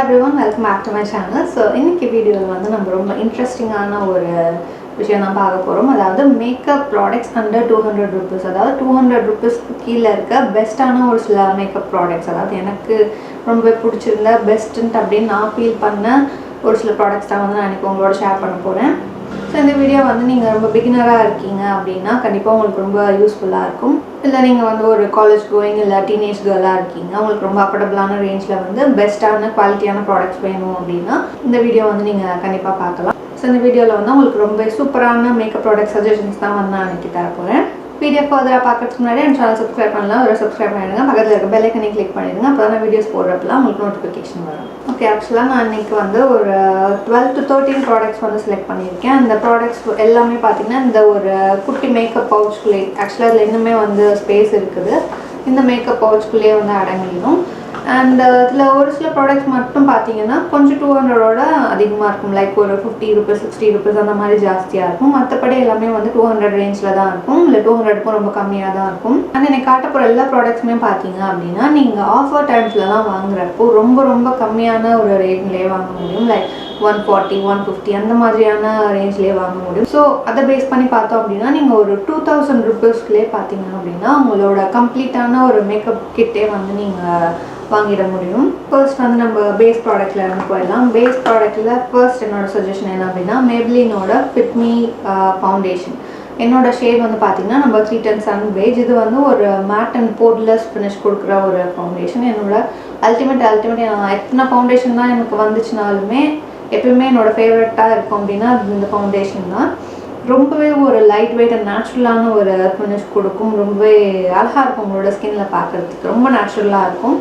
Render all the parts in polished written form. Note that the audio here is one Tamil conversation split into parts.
everyone, welcome back to my channel. So இன்னைக்கு வீடியோல வந்து நம்ம ரொம்ப இன்ட்ரஸ்டிங்கான ஒரு விஷயம் தான் பார்க்க போறோம். அதாவது மேக்கப் ப்ராடக்ட்ஸ் அண்டர் 200 rupees. அதாவது 200 rupees கீழ இருக்க பெஸ்டான ஒரு சில மேக்கப் ப்ராடக்ட்ஸ், அதாவது எனக்கு ரொம்ப பிடிச்சிருந்த பெஸ்ட்ன்ட் அப்படின்னு நான் ஃபீல் பண்ண ஒரு சில ப்ராடக்ட்ஸ் தான் வந்து நான் இன்னைக்கு உங்களோட ஷேர் பண்ண போறேன். ஸோ இந்த வீடியோ வந்து நீங்கள் ரொம்ப பிகினராக இருக்கீங்க அப்படின்னா கண்டிப்பாக உங்களுக்கு ரொம்ப யூஸ்ஃபுல்லாக இருக்கும். இல்லை நீங்கள் வந்து ஒரு காலேஜ் கோயிங் இல்லை டீனேஜ் கேர்ளாக இருக்கீங்க, உங்களுக்கு ரொம்ப அஃபோர்டபுளான ரேஞ்சில் வந்து பெஸ்ட்டான குவாலிட்டியான ப்ராடக்ட்ஸ் வேணும் அப்படின்னா இந்த வீடியோ வந்து நீங்கள் கண்டிப்பாக பார்க்கலாம். ஸோ இந்த வீடியோவில் வந்து உங்களுக்கு ரொம்ப சூப்பரான மேக்கப் ப்ராடக்ட் சஜஷன்ஸ் தான் வந்து நான் அன்றைக்கி தர போகிறேன். வீடியோ ஃபர்தராக பார்க்கறதுக்கு முன்னாடி என் சேனல் சப்ஸ்கிரைப் பண்ணலாம், ஒரு சப்ஸ்கிரைப் பண்ணிடுங்க, பக்கத்தில் இருக்க பெல் ஐக்கனை கிளிக் பண்ணிடுங்க, அப்போ தான் வீடியோஸ் போடுறப்பெல்லாம் உங்களுக்கு நோட்டிஃபிகேஷன் வரும். ஓகே, ஆக்சுவலாக நான் இன்றைக்கி வந்து ஒரு 12 to 13 ப்ராடக்ட்ஸ் வந்து செலக்ட் பண்ணியிருக்கேன். அந்த ப்ராடக்ட்ஸ் எல்லாமே பார்த்திங்கன்னா இந்த ஒரு குட்டி மேக்கப் பவுச்சுக்குள்ளே, ஆக்சுவலாக அதில் இன்னுமே வந்து ஸ்பேஸ் இருக்குது, இந்த மேக்கப் பவுச்சுக்குள்ளேயே வந்து அடங்கிடும். அண்ட் இதில் ஒரு சில ப்ராடக்ட்ஸ் மட்டும் பார்த்தீங்கன்னா கொஞ்சம் 200ஓட அதிகமாக இருக்கும், லைக் ஒரு 50 rupees 60 rupees அந்த மாதிரி ஜாஸ்தியாக இருக்கும். மற்றபடி எல்லாமே வந்து 200 ரேஞ்சில் தான் இருக்கும், இல்லை 200க்கும் ரொம்ப கம்மியாக தான் இருக்கும். அண்ட் எனக்கு காட்ட போகிற எல்லா ப்ராடக்ட்ஸுமே பார்த்தீங்க அப்படின்னா நீங்கள் ஆஃபர் டைம்ஸ்லலாம் வாங்குறப்போ ரொம்ப ரொம்ப கம்மியான ஒரு ரேட்லேயே வாங்க முடியும், லைக் 140 150 அந்த மாதிரியான ரேஞ்ச்லேயே வாங்க முடியும். ஸோ அதை பேஸ் பண்ணி பார்த்தோம் அப்படின்னா நீங்கள் ஒரு 2000 rupeesலேயே பார்த்தீங்க அப்படின்னா உங்களோட கம்ப்ளீட்டான ஒரு மேக்கப் கிட்டே வந்து நீங்கள் வாங்கிட முடியும். ஃபர்ஸ்ட் வந்து நம்ம பேஸ் ப்ராடக்ட்டில் இருந்து போயிடலாம். பேஸ் ப்ராடக்ட்டில் ஃபர்ஸ்ட் என்னோட சஜஷன் என்ன அப்படின்னா மேப்ளினோட ஃபிட் மீ ஃபவுண்டேஷன். என்னோட ஷேட் வந்து பார்த்தீங்கன்னா நம்ம 310 sun beige. இது வந்து ஒரு மேட் அண்ட் போர்ட்லெஸ் ஃபினிஷ் கொடுக்குற ஒரு ஃபவுண்டேஷன். என்னோட அல்டிமேட் நான் எத்தனை ஃபவுண்டேஷன் தான் எனக்கு வந்துச்சுனாலுமே எப்பயுமே என்னோடய ஃபேவரட்டாக இருக்கும் அப்படின்னா அது இந்த ஃபவுண்டேஷன் தான். ரொம்பவே ஒரு லைட் வெயிட் அண்ட் நேச்சுரலான ஒரு ஃபினிஷ் கொடுக்கும், ரொம்பவே அழகாக இருக்கும் உங்களோட ஸ்கின்னில் பார்க்குறதுக்கு, ரொம்ப நேச்சுரலாக இருக்கும்.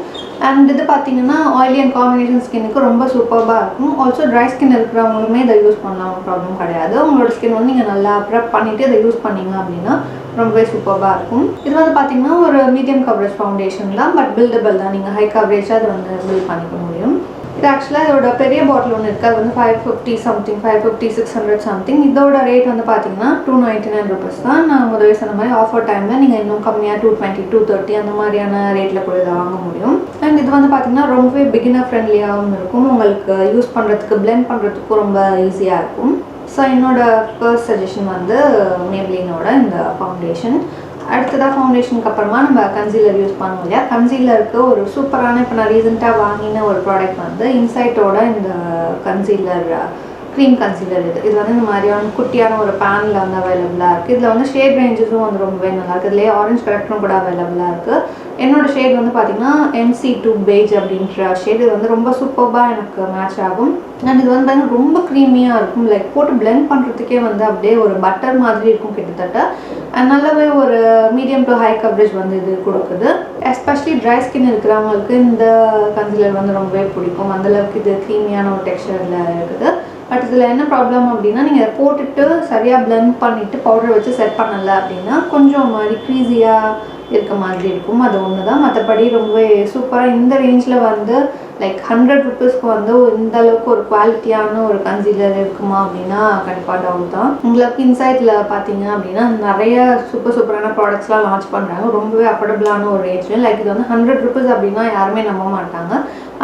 அண்ட் இது பார்த்தீங்கன்னா ஆயிலி அண்ட் காம்பினேஷன் ஸ்கின்னுக்கு ரொம்ப சூப்பராக இருக்கும். ஆல்சோ ட்ரை ஸ்கின் இருக்கிறவங்களுமே இதை யூஸ் பண்ணலாம், ப்ராப்ளம் கிடையாது. உங்களோட ஸ்கின் வந்து நீங்கள் நல்லா ப்ரெப் பண்ணிவிட்டு இதை யூஸ் பண்ணிங்க அப்படின்னா ரொம்பவே சூப்பராக இருக்கும். இது வந்து பார்த்தீங்கன்னா ஒரு மீடியம் கவரேஜ் ஃபவுண்டேஷன் தான், பட் பில்டபிள் தான், நீங்கள் ஹை கவரேஜாக அதை வந்து பில்ட் பண்ணிக்க முடியும். இது ஆக்சுவலாக இதோட பெரிய பாட்டில் ஒன்று இருக்குது, அது வந்து 550 something 550 600 something. இதோட ரேட் வந்து பார்த்தீங்கன்னா 299 rupees தான். நான் முதல்ல சொன்ன மாதிரி ஆஃபர் டைமில் நீங்கள் இன்னும் கம்மியாக 220 230 அந்த மாதிரியான ரேட்டில் கூட இதை வாங்க முடியும். அண்ட் இது வந்து பார்த்தீங்கன்னா ரொம்பவே பிகினர் ஃப்ரெண்ட்லியாகவும் இருக்கும், உங்களுக்கு யூஸ் பண்ணுறதுக்கு பிளெண்ட் பண்ணுறதுக்கும் ரொம்ப ஈஸியாக இருக்கும். ஸோ என்னோட ஃபர்ஸ்ட் சஜஷன் வந்து மேப்ளினோட இந்த ஃபவுண்டேஷன். அடுத்ததாக ஃபவுண்டேஷனுக்கு அப்புறமா நம்ம கன்சீலர் யூஸ் பண்ணுவோம் இல்லையா. கன்சீலருக்கு ஒரு சூப்பரான இப்போ நான் ரீசெண்டாக வாங்கின ஒரு ப்ராடக்ட் வந்து இன்சைட்டோட இந்த கன்சீலர் க்ரீம் கன்சீலர். இது வந்து இந்த மாதிரியான குட்டியான ஒரு பேனில் வந்து அவைலபிளாக இருக்குது. இதில் வந்து ஷேட் ரேஞ்சஸும் வந்து ரொம்பவே நல்லாயிருக்கு, இதுலேயே ஆரஞ்ச் கலெக்டரும் கூட அவைலபிளாக இருக்குது. என்னோட ஷேட் வந்து பார்த்திங்கன்னா MC2 beige அப்படின்ற ஷேட். இது வந்து ரொம்ப சூப்பராக எனக்கு மேட்ச் ஆகும். அண்ட் இது வந்து பார்த்திங்கன்னா ரொம்ப க்ரீமியாக இருக்கும், லைக் போட்டு பிளெண்ட் பண்ணுறதுக்கே வந்து அப்படியே ஒரு பட்டர் மாதிரி இருக்கும் கிட்டத்தட்ட. அண்ட் நல்லாவே ஒரு மீடியம் டு ஹை கவரேஜ் வந்து இது கொடுக்குது. எஸ்பெஷலி ட்ரை ஸ்கின் இருக்கிறவங்களுக்கு இந்த கன்சீலர் வந்து ரொம்பவே பிடிக்கும், அந்தளவுக்கு இது க்ரீமியான ஒரு டெக்ஸ்சரில் இருக்குது. பட் இதில் என்ன ப்ராப்ளம் அப்படின்னா நீங்கள் அதை போட்டுட்டு சரியாக பிளெண்ட் பண்ணிவிட்டு பவுடர் வச்சு செட் பண்ணலை அப்படின்னா கொஞ்சம் மாதிரி க்ரீஸியாக இருக்க மாதிரி இருக்கும், அது ஒன்று தான். மற்றபடி ரொம்பவே சூப்பராக இந்த ரேஞ்சில் வந்து லைக் 100 rupeesக்கு வந்து இந்த அளவுக்கு ஒரு குவாலிட்டியான ஒரு கன்சீலர் இருக்குமா அப்படின்னா கண்டிப்பாக டவுட் தான். உங்களுக்கு இன்சைட்டில் பார்த்தீங்க அப்படின்னா நிறைய சூப்பரான ப்ராடக்ட்ஸ்லாம் லான்ச் பண்ணுறாங்க, ரொம்பவே அஃபோர்டபுளான ஒரு ரேஞ்சில். லைக் இது வந்து 100 rupees அப்படின்னா யாருமே நம்ப மாட்டாங்க,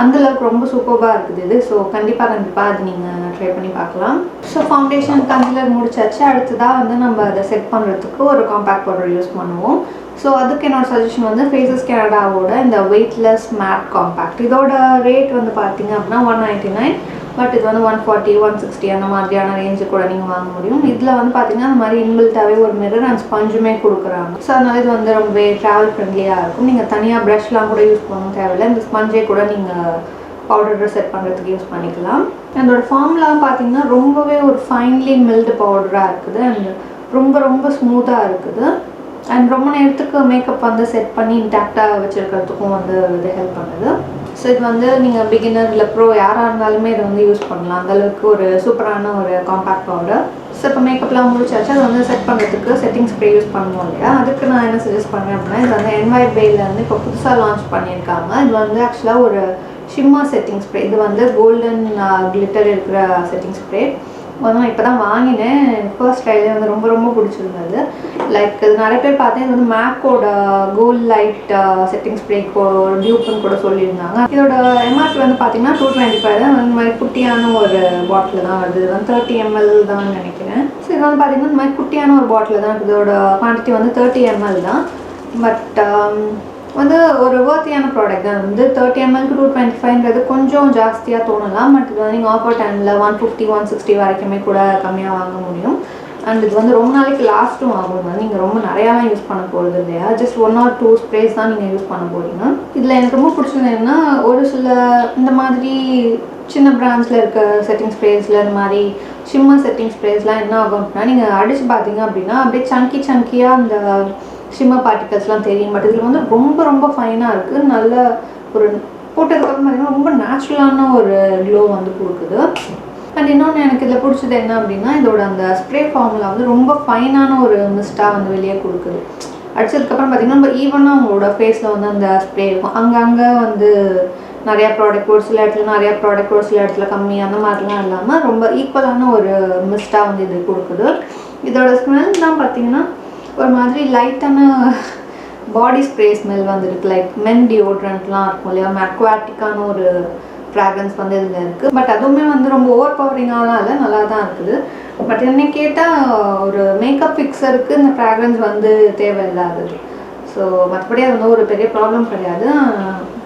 அந்தளவுக்கு ரொம்ப சூப்பராக இருக்குது இது. ஸோ கண்டிப்பாக அது நீங்கள் ட்ரை பண்ணி பார்க்கலாம். ஸோ ஃபவுண்டேஷன் கன்சீலர் முடிச்சாச்சு. அடுத்ததாக வந்து நம்ம அதை செட் பண்ணுறதுக்கு ஒரு காம்பேக்ட் பவுடர் யூஸ் பண்ணுவோம். ஸோ அதுக்கு என்னோட சஜஷன் வந்து ஃபேஸஸ் கனடாவோட இந்த வெயிட்லெஸ் மேட் காம்பேக்ட். இதோட ரேட் வந்து பார்த்தீங்க அப்படின்னா 199, பட் இது வந்து 140 160 அந்த மாதிரியான ரேஞ்சு கூட நீங்கள் வாங்க முடியும். இதில் வந்து பார்த்தீங்கன்னா அந்த மாதிரி இன்பில்ட்டாகவே ஒரு மிரர் அண்ட் ஸ்பஞ்சுமே கொடுக்குறாங்க. ஸோ அதனால இது வந்து ரொம்பவே ட்ராவல் ஃப்ரெண்ட்லியாக இருக்கும். நீங்கள் தனியாக ப்ரஷ்லாம் கூட யூஸ் பண்ண தேவையில்லை, இந்த ஸ்பஞ்சே கூட நீங்கள் பவுடர் செட் பண்ணுறதுக்கு யூஸ் பண்ணிக்கலாம். அதோட ஃபார்ம்லாம் பார்த்தீங்கன்னா ரொம்பவே ஒரு ஃபைன்லி மில்டு பவுடராக இருக்குது அண்ட் ரொம்ப ஸ்மூத்தாக இருக்குது. அண்ட் ரொம்ப நேரத்துக்கு மேக்கப் வந்து செட் பண்ணி இன்டாக்டாக வச்சுருக்கிறதுக்கும் வந்து இது ஹெல்ப் பண்ணுது. ஸோ இது வந்து நீங்கள் பிகினர் இல்லை ப்ரோ யாராக இருந்தாலுமே இதை வந்து யூஸ் பண்ணலாம், அந்தளவுக்கு ஒரு சூப்பரான ஒரு காம்பேக்ட் பவுடர். ஸோ இப்போ மேக்கப்லாம் முடிச்சாச்சு, அது வந்து செட் பண்ணுறதுக்கு செட்டிங் ஸ்ப்ரே யூஸ் பண்ணுவோம் இல்லையா. அதுக்கு நான் என்ன சஜஸ்ட் பண்ணுறேன் அப்படின்னா இது வந்து NYBayல வந்து இப்போ புதுசாக லான்ச் பண்ணியிருக்காங்க. இது வந்து ஆக்சுவலாக ஒரு ஷிம்மர் செட்டிங் ஸ்ப்ரே. இது வந்து கோல்டன் கிளிட்டர் இருக்கிற செட்டிங் ஸ்ப்ரே. நான் இப்போ தான் வாங்கினேன். ஃபர்ஸ்ட் ட்ரைலே வந்து ரொம்ப ரொம்ப பிடிச்சிருந்தது. லைக் இது நிறைய பேர் பார்த்தேன், இது வந்து மேக்கோட கோல்ட் லைட் செட்டிங் ஸ்ப்ரே டியூப்னு கூட சொல்லியிருந்தாங்க. இதோட எம்ஆர்பி வந்து பார்த்தீங்கன்னா 225 தான். இந்த மாதிரி குட்டியான ஒரு பாட்டில் தான் வருது. இது வந்து 30 ml தான் நினைக்கிறேன். ஸோ இது வந்து பார்த்தீங்கன்னா இந்த மாதிரி குட்டியான ஒரு பாட்டில் தான் இருக்குது. இதோட குவான்டிட்டி வந்து 30 ml தான். பட் வந்து ஒரு வர்த்தியான ப்ராடக்ட் தான். வந்து 30 ml 225ன்றது கொஞ்சம் ஜாஸ்தியாக தோணலாம். பட் இது வந்து நீங்கள் ஆஃபர் டைமில் 150 160 வரைக்குமே கூட கம்மியாக வாங்க முடியும். அண்ட் இது வந்து ரொம்ப நாளைக்கு லாஸ்ட்டும் ஆகும். வந்து நீங்கள் ரொம்ப நிறையாலாம் யூஸ் பண்ண போகிறது இல்லையா, ஜஸ்ட் 1 or 2 ஸ்ப்ரேஸ் தான் நீங்கள் யூஸ் பண்ண போகிறீங்க. இதில் எனக்கு ரொம்ப பிடிச்சது என்னன்னா, ஒரு சில இந்த மாதிரி சின்ன பிராண்ட்ஸில் இருக்க செட்டிங் ஸ்ப்ரேஸில் இந்த மாதிரி ஷிம்மர் செட்டிங் ஸ்ப்ரேஸ்லாம் என்ன ஆகும் அப்படின்னா, நீங்கள் அடித்து பார்த்தீங்க அப்படின்னா அப்படியே சங்கியாக அந்த ஷிம்மர் பார்ட்டிகல்ஸ்லாம் தெரியும். பட் இதில் வந்து ரொம்ப ரொம்ப ஃபைனாக இருக்குது. நல்ல ஒரு போட்டதுக்கப்புறம் பார்த்திங்கன்னா ரொம்ப நேச்சுரலான ஒரு க்ளோ வந்து கொடுக்குது. அண்ட் இன்னொன்று எனக்கு இதில் பிடிச்சது என்ன அப்படின்னா, இதோட அந்த ஸ்ப்ரே ஃபார்முலா வந்து ரொம்ப ஃபைனான ஒரு மிஸ்ட்டாக வந்து வெளியே கொடுக்குது. அடித்ததுக்கப்புறம் பார்த்திங்கன்னா ரொம்ப ஈவனாக உங்களோட ஃபேஸில் வந்து அந்த ஸ்ப்ரே இருக்கும். அங்கங்கே வந்து நிறையா ப்ராடக்ட் ஒரு சில இடத்துல நிறையா ப்ராடக்ட் ஒரு சில இடத்துல கம்மி அந்த மாதிரிலாம் இல்லாமல் ரொம்ப ஈக்குவலான ஒரு மிஸ்ட்டாக வந்து இது கொடுக்குது. இதோட ஸ்மெல் தான் பார்த்திங்கன்னா ஒரு மாதிரி லைட்டான பாடி ஸ்ப்ரே ஸ்மெல் வந்துருக்கு. லைக் மென் டியோட்ரண்ட்லாம் இருக்கும் இல்லையா, அக்வாட்டிக்கான ஒரு ஃப்ராக்ரன்ஸ் வந்து இதில் இருக்குது. பட் அதுவுமே வந்து ரொம்ப ஓவர் பவரிங்காலாம் இல்லை, நல்லா தான் இருக்குது. பட் என்ன கேட்டால் ஒரு மேக்கப் ஃபிக்ஸருக்கு இந்த ஃப்ராக்ரன்ஸ் வந்து தேவையில்லாதது. ஸோ மற்றபடி அது வந்து ஒரு பெரிய ப்ராப்ளம் கிடையாது.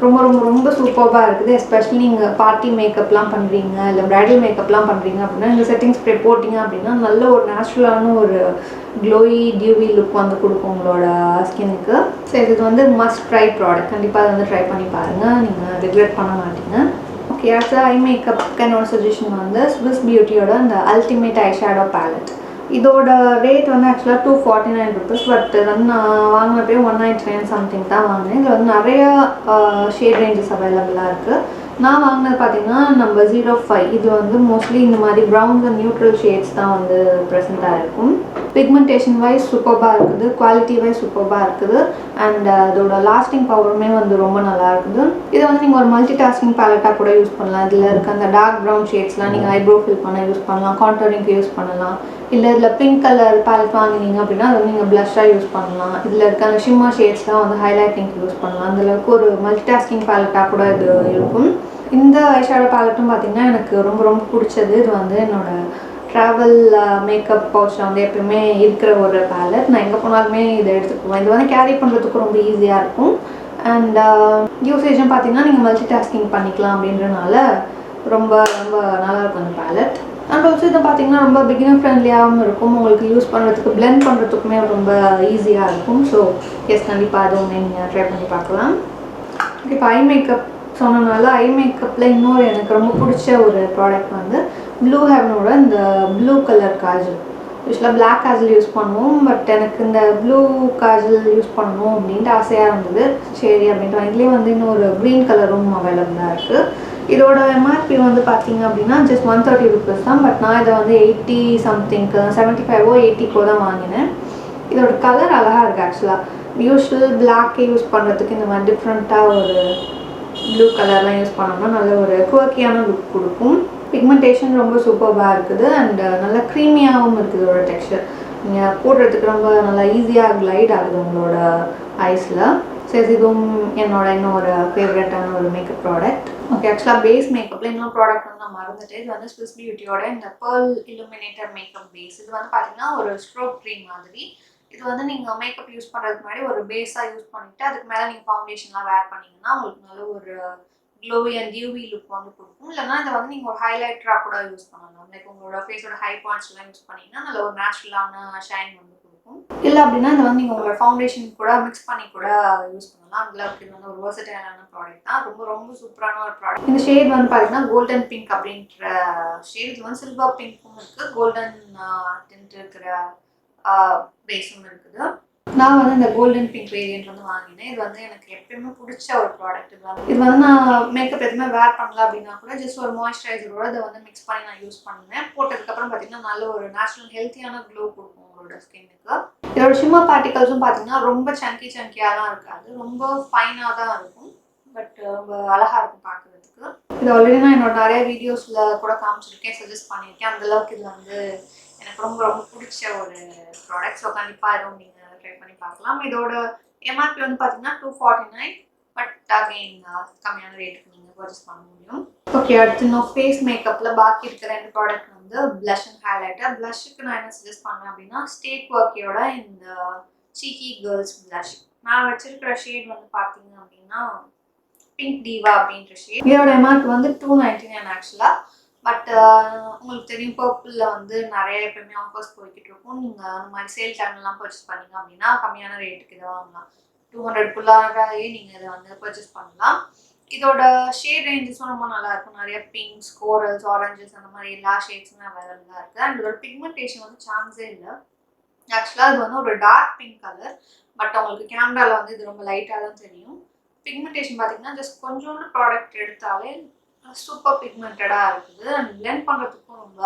ரொம்ப ரொம்ப ரொம்ப சூப்பராக இருக்குது. எஸ்பெஷலி நீங்கள் பார்ட்டி மேக்கப்லாம் பண்ணுறீங்க இல்லை ப்ரைடல் மேக்கப்லாம் பண்ணுறீங்க அப்படின்னா இந்த செட்டிங் ஸ்ப்ரே போட்டிங்க அப்படின்னா நல்ல ஒரு நேச்சுரலான ஒரு க்ளோயி டியூவி லுக் வந்து கொடுக்கும் உங்களோட ஸ்கின்னுக்கு. ஸோ இது வந்து மஸ்ட் ட்ரை ப்ராடக்ட். கண்டிப்பாக அதை வந்து ட்ரை பண்ணி பாருங்கள், நீங்கள் ரிக்ரெட் பண்ண மாட்டீங்க. ஓகே, அடுத்த ஐ மேக்கப்க்கு என்னோட சஜஷன் வந்து ஸ்விஸ் பியூட்டியோட இந்த அல்டிமேட் ஐ ஷேடோ பேலட். இதோட ரேட் வந்து ஆக்சுவலாக 249 ருபீஸ். பட் வந்து நான் வாங்கினப்பே 199 சம்திங் தான் வாங்கினேன். இதில் வந்து நிறைய ஷேட் ரேஞ்சஸ் அவைலபிளாக இருக்குது. நான் வாங்கினது பார்த்தீங்கன்னா நம்பர் 05. இது வந்து மோஸ்ட்லி இந்த மாதிரி ப்ரௌன்ஸ் அண்ட் நியூட்ரல் ஷேட்ஸ் தான் வந்து ப்ரெசென்ட்டாக இருக்கும். பிக்மெண்டேஷன் வைஸ் சூப்பராக இருக்குது, குவாலிட்டி வைஸ் சூப்பராக இருக்குது. அண்ட் அதோட லாஸ்டிங் பவருமே வந்து ரொம்ப நல்லா இருக்குது. இதை வந்து நீங்கள் ஒரு மல்டி டாஸ்கிங் பேலட்டாக கூட யூஸ் பண்ணலாம். இதில் இருக்க அந்த டார்க் ப்ரௌன் ஷேட்ஸ்லாம் நீங்கள் ஐப்ரோ ஃபில் பண்ண யூஸ் பண்ணலாம், கான்டோரிங்க்கு யூஸ் பண்ணலாம். இல்லை இதில் பிங்க் கலர் பேலட் வாங்கினீங்க அப்படின்னா அதை வந்து நீங்கள் ப்ளஷ்ஷாக யூஸ் பண்ணலாம். இதில் இருக்க அந்த ஷிம்மர் ஷேட்ஸ்லாம் வந்து ஹைலைட்டிங்க்கு யூஸ் பண்ணலாம். அந்தளவுக்கு ஒரு மல்டி டாஸ்கிங் பேலட்டாக கூட இது இருக்கும். இந்த ஐஷேடோ பேலட்டும் பார்த்திங்கன்னா எனக்கு ரொம்ப ரொம்ப பிடிச்சது. இது வந்து என்னோடய ட்ராவல் மேக்கப் பவுச்சில் வந்து எப்பயுமே இருக்கிற ஒரு பேலட். நான் எங்கே போனாலுமே இதை எடுத்துக்குவேன். இது வந்து கேரி பண்ணுறதுக்கு ரொம்ப ஈஸியாக இருக்கும். அண்ட் யூசேஜும் பார்த்திங்கன்னா நீங்கள் மல்டி டாஸ்கிங் பண்ணிக்கலாம் அப்படின்றனால ரொம்ப ரொம்ப நல்லாயிருக்கும் இந்த பேலட். அண்ட் ஆல்சோ இதை பார்த்திங்கன்னா ரொம்ப பிகினர் ஃப்ரெண்ட்லியாகவும் இருக்கும். உங்களுக்கு யூஸ் பண்ணுறதுக்கு பிளெண்ட் பண்ணுறதுக்குமே ரொம்ப ஈஸியாக இருக்கும். ஸோ எஸ், கண்டிப்பாக அதுவுமே நீங்கள் ட்ரை பண்ணி பார்க்கலாம். இப்போ ஐ மேக்கப் சொன்னனால ஐ மேக்கப்பில் இன்னொரு எனக்கு ரொம்ப பிடிச்ச ஒரு ப்ராடக்ட் வந்து ப்ளூ ஹெவனோட இந்த ப்ளூ கலர் காஜல். யூஸ்வலாக பிளாக் காஜல் யூஸ் பண்ணுவோம். பட் எனக்கு இந்த ப்ளூ காஜல் யூஸ் பண்ணணும் அப்படின்ட்டு ஆசையாக இருந்தது. சரி அப்படின்ட்டு இதுலேயே வந்து இன்னொரு க்ரீன் கலரும் அவைலபிளாக இருக்குது. இதோட எம்ஆர்பி வந்து பார்த்தீங்க அப்படின்னா ஜஸ்ட் 130 ருபீஸ் தான். பட் நான் இதை வந்து 80 சம்திங்க்கு 75 80 தான் வாங்கினேன். இதோட கலர் அழகாக இருக்குது. ஆக்சுவலாக யூஸ்வல் பிளாக்கே யூஸ் பண்ணுறதுக்கு இந்த மாதிரி டிஃப்ரெண்ட்டாக ஒரு ப்ளூ கலர்லாம் யூஸ் பண்ணோம்னா நல்ல ஒரு குவர்க்கியான லுக் கொடுக்கும். பிக்மெண்டேஷன் ரொம்ப சூப்பராக இருக்குது. அண்ட் நல்லா க்ரீமியாகவும் இருக்குது இதோட டெக்ஸ்சர். நீங்கள் போடுறதுக்கு ரொம்ப நல்லா ஈஸியாக க்ளைட் ஆகுது உங்களோட ஐஸில். சரி, இதுவும் என்னோட இன்னொரு ஃபேவரட்டான ஒரு மேக்கப் ப்ராடக்ட். ஓகே, ஆக்சுவலாக பேஸ் மேக்கப்பில் இன்னொரு ப்ராடக்ட் வந்து நான் மறந்துட்டேன். இது வந்து ஸ்விஸ் பியூட்டியோட இந்த பேர்ல் இல்லுமினேட்டர் மேக்கப் பேஸ். இது வந்து பார்த்தீங்கன்னா ஒரு ஸ்ட்ரோக் க்ரீம் மாதிரி. இது வந்து நீங்கள் மேக்கப் யூஸ் பண்ணுறதுக்கு முன்னாடி ஒரு பேஸாக யூஸ் பண்ணிவிட்டு அதுக்கு மேலே நீங்கள் ஃபவுண்டேஷன்லாம் வேர் பண்ணிங்கன்னா உங்களுக்கு நல்ல ஒரு க்ளோவி அண்ட் டியூவி லுக் வந்து கொடுக்கும். இல்லைனா இதை வந்து நீங்கள் ஒரு ஹைலைட்டராக கூட யூஸ் பண்ணலாம். லைக் உங்களோட ஃபேஸோட ஹை பாயிண்ட்ஸ்லாம் யூஸ் பண்ணிங்கன்னா நல்ல ஒரு நேச்சுரலான ஷைன் வந்து கொடுக்கும். இல்லை அப்படின்னா இதை வந்து நீங்கள் உங்களோட ஃபவுண்டேஷன் கூட மிக்ஸ் பண்ணி கூட யூஸ் பண்ணலாம். அதுக்கு இது வந்து ஒரு வெர்சடைலான ப்ராடக்ட் தான். ரொம்ப ரொம்ப சூப்பரான ஒரு ப்ராடக்ட். இந்த ஷேட் வந்து பார்த்தீங்கன்னா கோல்டன் பிங்க் அப்படின்ற ஷேட். இது வந்து சில்வர் பிங்க்கும் இருக்குது, கோல்டன் டிண்ட் இருக்கிற பேஸும் இருக்குது. நான் வந்து இந்த கோல்டன் பிங்க் வேரியன்ட் வந்து வாங்கினேன். இது வந்து எனக்கு எப்பயுமே பிடிச்ச ஒரு ப்ராடக்ட். இது வந்து நான் மேக்கப் எதுவுமே வேர் பண்ணல அப்படின்னா கூட ஜஸ்ட் ஒரு மாய்ஸ்சரைசரோட இதை வந்து மிக்ஸ் பண்ணி நான் யூஸ் பண்ணுவேன். போட்டதுக்கப்புறம் பார்த்தீங்கன்னா நல்ல ஒரு நேச்சுரல் ஹெல்த்தியான க்ளோ கொடுக்கும் உங்களோட ஸ்கின்னுக்கு. இதோட ஷிம்மர் பார்ட்டிகல்ஸும் பார்த்தீங்கன்னா ரொம்ப சங்கியாக தான் இருக்காது, ரொம்ப ஃபைனாக தான் இருக்கும். பட் ரொம்ப அழகாக இருக்கும் பார்க்குறதுக்கு. இது ஆல்ரெடி நான் என்னோட நிறைய வீடியோஸில் கூட காமிச்சிருக்கேன், சஜஸ்ட் பண்ணியிருக்கேன். அந்தளவுக்கு இது வந்து எனக்கு ரொம்ப ரொம்ப பிடிச்ச ஒரு ப்ராடக்ட். ஸோ கண்டிப்பாக இதுவும் நீங்கள் ட்ரை பண்ணி பார்க்கலாம். இதோட எம்ஆர்பி வந்து பார்த்தீங்கன்னா 249, பட் அகைன் கம்மியான ரேட்டுக்கு நீங்கள் பர்ச்சேஸ் பண்ண முடியும். ஓகே, அடுத்து இன்னும் ஃபேஸ் மேக்கப்பில் பாக்கி இருக்கிற 2 ப்ராடக்ட் வந்து ப்ளஷ் அண்ட் ஹைலைட்டர். ப்ளஷ்ஷுக்கு நான் என்ன சஜஸ்ட் பண்ணேன் அப்படின்னா ஸ்டேக் ஒர்க்கியோட இந்த சீக்கி கேர்ள்ஸ் ப்ளஷ். நான் வச்சிருக்கிற ஷேட் வந்து பார்த்தீங்க அப்படின்னா பிங்க் டிவா அப்படின்ற ஷேட். இதோட எம்ஆர்பி வந்து 299 ஆக்சுவலாக. பட் உங்களுக்கு தெரியும் பர்பிளில் வந்து நிறைய எப்பவுமே ஆஃபர்ஸ் போய்கிட்டு இருக்கும். நீங்கள் அந்த மாதிரி சேல் டைம்லாம் பர்ச்சேஸ் பண்ணீங்க அப்படின்னா கம்மியான ரேட்டுக்கு இதை வாங்கலாம். 200 நீங்கள் இதை வந்து பர்ச்சேஸ் பண்ணலாம். இதோட ஷேட் ரேஞ்சஸும் ரொம்ப நல்லா இருக்கும். நிறைய பிங்க்ஸ், கோரல்ஸ், ஆரஞ்சஸ் அந்த மாதிரி எல்லா ஷேட்ஸுமே அவைலபிளாக இருக்குது. அண்ட் இதோட பிக்மெண்டேஷன் வந்து சான்ஸே இல்லை. ஆக்சுவலாக இது வந்து ஒரு டார்க் பிங்க் கலர், பட் உங்களுக்கு கேமராவில் வந்து இது ரொம்ப லைட்டாக தான் தெரியும். பிக்மெண்டேஷன் பார்த்தீங்கன்னா ஜஸ்ட் கொஞ்சோண்டு ப்ராடக்ட் எடுத்தாலே சூப்பர் பிக்மெண்டடாக இருக்குது. அண்ட் பிளெண்ட் பண்ணுறதுக்கும் ரொம்ப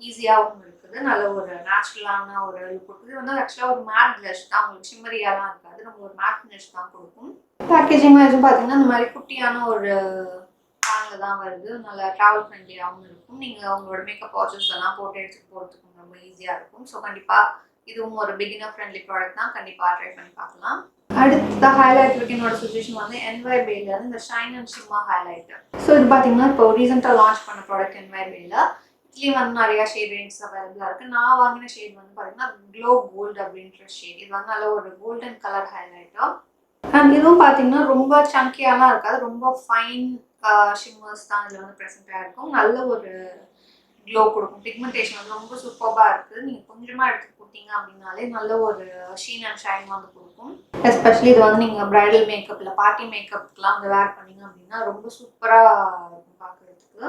ஈஸியாகவும் இருக்குது. நல்ல ஒரு நேச்சுரலான ஒரு லுக் கொடுக்குது. இது வந்து ஆக்சுவலாக ஒரு மேட் ப்ளஷ் தான், உங்களுக்கு ஷிம்மரியாலாம் இருக்காது. நம்ம ஒரு மேட் ஃபினிஷ் தான் கொடுக்கும். பேக்கேஜிங் வைஸும் பார்த்தீங்கன்னா இந்த மாதிரி குட்டியான ஒரு பேனில் தான் வருது. நல்லா ட்ராவல் ஃப்ரெண்ட்லியாகவும் இருக்கும். நீங்கள் உங்களோட மேக்கப் பவுச்சர்ஸ் எல்லாம் போட்டு எடுத்துகிட்டு போகிறதுக்கும் ரொம்ப ஈஸியாக இருக்கும். ஸோ கண்டிப்பாக இதுவும் ஒரு பிகினர் ஃப்ரெண்ட்லி ப்ராடக்ட் தான். கண்டிப்பாக ட்ரை பண்ணி பார்க்கலாம். அடுத்த ஹைலைட்டருக்கு என்னோட சஜஷன் வந்து NYBல இந்த shine and shimmer highlighter. So இது பார்த்தீங்கன்னா இப்போ ரீசெண்டாக லான்ச் பண்ண ப்ராடக்ட் NYBல. இதுலேயும் வந்து நிறையா ஷேட் ரேஞ்சஸ் அவைலபிளாக இருக்குது. நான் வாங்கின ஷேட் வந்து பார்த்தீங்கன்னா க்ளோ கோல்டு அப்படின்ற ஷேட். இது வந்து நல்ல ஒரு கோல்டன் கலர் ஹைலைட்டர். அண்ட் இதுவும் பார்த்தீங்கன்னா ரொம்ப சங்கியாலாம் இருக்காது. ரொம்ப ஃபைன் ஷிம்மர்ஸ் தான் இதில் வந்து ப்ரெசென்ட்டாக இருக்கும். நல்ல ஒரு க்ளோ கொடுக்கும். பிக்மெண்டேஷன் வந்து ரொம்ப சூப்பராக இருக்குது. நீங்கள் கொஞ்சமாக எடுத்து போட்டிங்க அப்படின்னாலே நல்ல ஒரு ஷீன் அண்ட் ஷைன் வந்து கொடுக்கும். எஸ்பெஷலி இது வந்து நீங்கள் ப்ரைடல் மேக்கப்பில் பார்ட்டி மேக்கப்புக்கெலாம் வந்து வேர் பண்ணிங்க அப்படின்னா ரொம்ப சூப்பராக இருக்கும் பார்க்குறதுக்கு.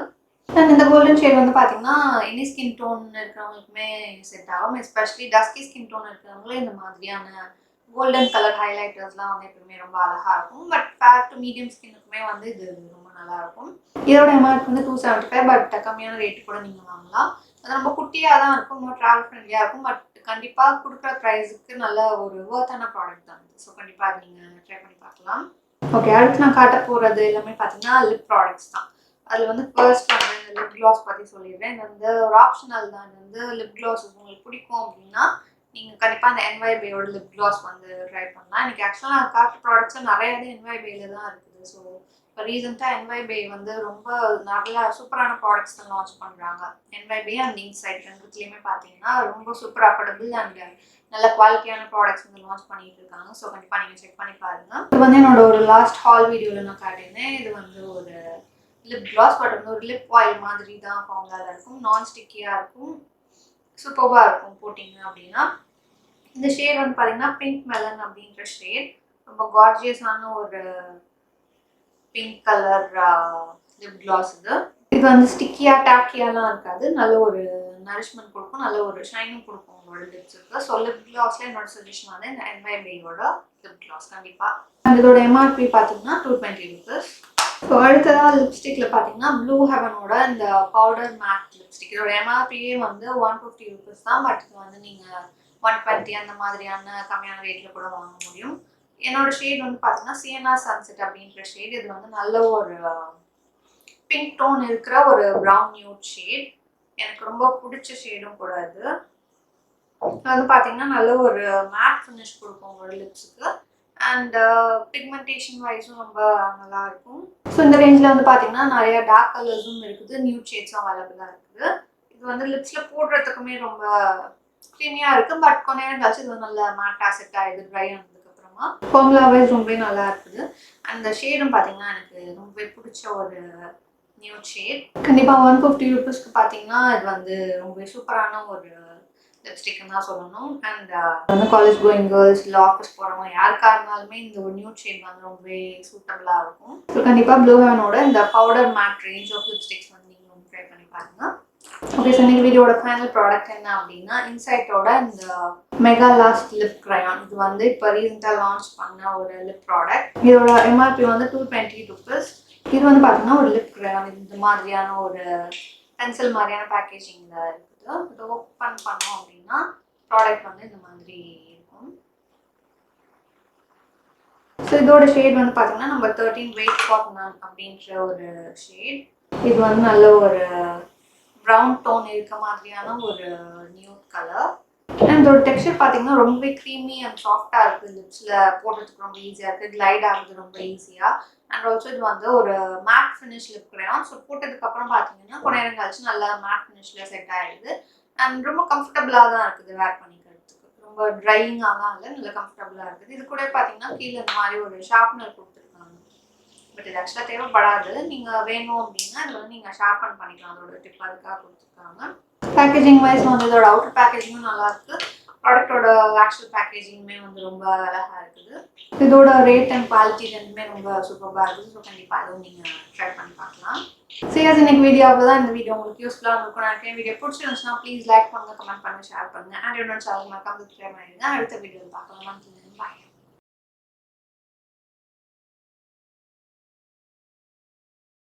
அண்ட் இந்த கோல்டன் ஷேட் வந்து பார்த்தீங்கன்னா எனி ஸ்கின் டோன் இருக்கிறவங்களுக்குமே செட் ஆகும். எஸ்பெஷலி டஸ்கி ஸ்கின் டோன் இருக்கிறவங்களே இந்த மாதிரியான கோல்டன் கலர் ஹைலைட்டர்ஸ்லாம் வந்து எப்பவுமே ரொம்ப அழகாக இருக்கும். பட் ஃபேர் டு மீடியம் ஸ்கின்னுக்குமே வந்து இது ரொம்ப நல்லாயிருக்கும். இதோட எம்ஆர்பி வந்து 275, பட் கம்மியான ரேட்டு கூட நீங்கள் வாங்கலாம். அது ரொம்ப குட்டியாக தான் இருக்கும், ரொம்ப ட்ராவல் ஃப்ரெண்ட்லியாக இருக்கும். பட் கண்டிப்பாக கொடுக்குற ப்ரைஸுக்கு நல்ல ஒரு ஒர்த்தான ப்ராடக்ட் தான். ஸோ கண்டிப்பாக அது நீங்கள் ட்ரை பண்ணி பார்க்கலாம். ஓகே, அடுத்து நான் காட்ட போகிறது எல்லாமே பார்த்தீங்கன்னா லிப் ப்ராடக்ட்ஸ் தான். அதில் வந்து ஃபர்ஸ்ட் வந்து இந்த லிப் க்ளாஸ் பற்றி சொல்லிடுறேன். இது வந்து ஒரு ஆப்ஷனல் தான். இது வந்து லிப் க்ளாஸ் உங்களுக்கு பிடிக்கும் அப்படின்னா நீங்கள் கண்டிப்பாக அந்த NYBயோட லிப் க்ளாஸ் வந்து ட்ரை பண்ணலாம். எனக்கு ஆக்சுவலாக நான் காட்டுற ப்ராடக்ட்ஸும் நிறையாவே NYBல தான் இருக்குது. ஸோ இப்போ ரீசெண்டாக NYB வந்து ரொம்ப நல்ல சூப்பரான ப்ராடக்ட்ஸ் தான் லான்ச் பண்ணுறாங்க. NYB அண்ட் இன்சைட் ரெண்டுத்துலேயுமே பார்த்தீங்கன்னா ரொம்ப சூப்பர் அஃபோர்டபுள் அண்ட் நல்ல குவாலிட்டியான ப்ராடக்ட்ஸ் வந்து லான்ச் பண்ணிட்டு இருக்காங்க. ஸோ கண்டிப்பாக நீங்கள் செக் பண்ணி பாருங்கள். இது வந்து என்னோட ஒரு லாஸ்ட் ஹால் வீடியோவில் நான் காட்டியிருந்தேன். இது வந்து ஒரு லிப் க்ளாஸ், பட் வந்து ஒரு லிப் ஆயில் மாதிரி தான் ஃபார்முலாவில் இருக்கும். நான் ஸ்டிக்கியாக இருக்கும், சூப்பராக இருக்கும் போட்டிங்க அப்படின்னா. இந்த ஷேட் வந்து பார்த்தீங்கன்னா பிங்க் மெலன் அப்படின்ற ஷேட். ரொம்ப கார்ஜியஸான ஒரு பிங்க் கலர் லிப் க்ளாஸ் இது. இது வந்து ஸ்டிக்கியாக டாக்கியாலாம் இருக்காது. நல்ல ஒரு நரிஷ்மெண்ட் கொடுக்கும், நல்ல ஒரு ஷைனும் கொடுக்கும் உங்களோட லிப்ஸுக்கு. ஸோ லிப் க்ளாஸில் என்னோட சஜஷன் வந்து இந்த NYBயோட லிப் க்ளாஸ் கண்டிப்பாக. அண்ட் இதோட எம்ஆர்பி பார்த்தீங்கன்னா 220 rupees. ஸோ அடுத்ததாக லிப்ஸ்டிக்கில் பார்த்தீங்கன்னா ப்ளூ ஹெவனோட இந்த பவுடர் மேட் லிப்ஸ்டிக். இதோட எம்ஆர்பியே வந்து 150 rupees தான். பட் இது வந்து நீங்கள் 120 அந்த மாதிரியான கம்மியான ரேட்டில் கூட வாங்க முடியும். என்னோட ஷேட் வந்து பார்த்தீங்கன்னா சியனா சன்செட் அப்படின்ற ஷேட். இது வந்து நல்ல ஒரு பிங்க் டோன் இருக்கிற ஒரு ப்ரௌன் நியூட் ஷேட். எனக்கு ரொம்ப பிடிச்ச ஷேடும் கூட இது. வந்து பார்த்தீங்கன்னா நல்ல ஒரு மேட் ஃபினிஷ் கொடுக்கும் உங்களோட லிப்ஸுக்கு. அண்ட் பிக்மெண்டேஷன் வைஸும் ரொம்ப நல்லாயிருக்கும். ஸோ இந்த ரேஞ்சில் வந்து பார்த்தீங்கன்னா நிறைய டார்க் கலர்ஸும் இருக்குது, நியூட் ஷேட்ஸும் அவைலபிளாக இருக்குது. இது வந்து லிப்ஸில் போடுறதுக்குமே ரொம்ப க்ரீமியாக இருக்குது. பட் கொஞ்ச நேரம் கழிச்சு இது நல்ல மேட்டாக செட் ஆகிடுது ட்ரை ஆனதுக்கப்புறமா. ஃபார்முலா வைஸ் ரொம்பவே நல்லா இருக்குது. அந்த ஷேடும் பார்த்தீங்கன்னா எனக்கு ரொம்பவே பிடிச்ச ஒரு நியூட் ஷேட். கண்டிப்பாக 150 rupeesக்கு பார்த்தீங்கன்னா இது வந்து ரொம்பவே சூப்பரான ஒரு லிப்ஸ்டிக்னு தான் சொல்லணும். அண்ட் வந்து காலேஜ் கோயிங் கேர்ள்ஸ் இல்லை ஆஃபீஸ் போகிறவங்க யாருக்காக இருந்தாலுமே இந்த ஒரு நியூட் ஷேட் வந்து ரொம்பவே சூட்டபுளாக இருக்கும். ஸோ கண்டிப்பாக ப்ளூ ஹெவனோட இந்த powder matte range of lipsticks வந்து நீங்கள் வந்து ட்ரை பண்ணி பாருங்கள். ஓகே, ஸோ இன்னைக்கு வீடியோட ஃபைனல் ப்ராடக்ட் என்ன அப்படின்னா இன்சைட்டோட இந்த மெகா லாஸ்ட் லிப் க்ரையான். இது வந்து இப்போ ரீசெண்டாக லான்ச் பண்ண ஒரு லிப் ப்ராடக்ட். இதோட எம்ஆர்பி வந்து 220 rupees. இது வந்து பார்த்தீங்கன்னா ஒரு லிப் க்ரையான். இந்த மாதிரியான ஒரு பென்சில் மாதிரியான பேக்கேஜிங்கில் இருக்குது. இதை ஓப்பன் பண்ணோம் அப்படின்னா ப்ராடக்ட் வந்து இந்த மாதிரி இருக்கும். ஸோ ஸோ இதோட ஷேட் வந்து பார்த்தீங்கன்னா நம்ம 13 வெயிட் ஃபார் நன் அப்படின்ற ஒரு ஷேட். இது வந்து நல்ல ஒரு ப்ரௌன் டோன் இருக்க மாதிரியான ஒரு நியூட் கலர். அண்ட் இதோட டெக்ஸ்சர் பார்த்தீங்கன்னா ரொம்ப க்ரீமி அண்ட் சாஃப்டாக இருக்குது. லிப்ஸில் போடுறதுக்கு ரொம்ப ஈஸியாக இருக்குது. கிளைட் ஆகுது ரொம்ப ஈஸியாக. அண்ட் ஆல்சோ இது வந்து ஒரு matte finish lip crayon. So போட்டதுக்கப்புறம் பார்த்தீங்கன்னா கொஞ்ச நேரம் கழிச்சு நல்லா மேட் ஃபினிஷில் செட் ஆகிடுது. அண்ட் ரொம்ப கம்ஃபர்டபுளாக தான் இருக்குது வேர் பண்ணிக்கிறதுக்கு. ரொம்ப ட்ரையிங்காகலாம் இல்லை, நல்லா கம்ஃபர்டபுளாக இருக்குது. இது கூட பார்த்தீங்கன்னா கீழே இந்த மாதிரி ஒரு ஷார்ப்னர் கொடுத்துருக்காங்க. பட் இது ஆக்சுவலாக தேவைப்படாது. நீங்கள் வேணும் அப்படின்னா இது வந்து நீங்கள் ஷார்பன் பண்ணிக்கலாம். அதோட டிப் அதுக்காக கொடுத்துருக்காங்க. பேக்கேஜிங் வைஸ் வந்து இதோட அவுட்டர் பேக்கேஜிங்கும் நல்லா இருக்கு. ப்ராடக்டோட ஆக்சுவல் பேக்கேஜிங்குமே வந்து ரொம்ப அழகாக இருக்குது. இதோட ரேட் அண்ட் குவாலிட்டி ரெண்டுமே ரொம்ப சூப்பராக இருக்குது. ஸோ கண்டிப்பாக அதுவும் நீங்கள் ட்ரை பண்ணி பார்க்கலாம். சரியா, இன்னைக்கு வீடியோ அவ்வளோதான். இந்த வீடியோ உங்களுக்கு யூஸ்ஃபுல்லாக இருக்கும் நினைக்கிறேன். வீடியோ பிடிச்சிருந்துச்சுன்னா ப்ளீஸ் லைக் பண்ணுங்கள், கமெண்ட் பண்ணுங்கள், ஷேர் பண்ணுங்கள். அண்ட் என்னோட சேனல் மறக்காம சப்ஸ்கிரைப் பண்ணிடுங்க. அடுத்த வீடியோவில் பார்க்கலாம்.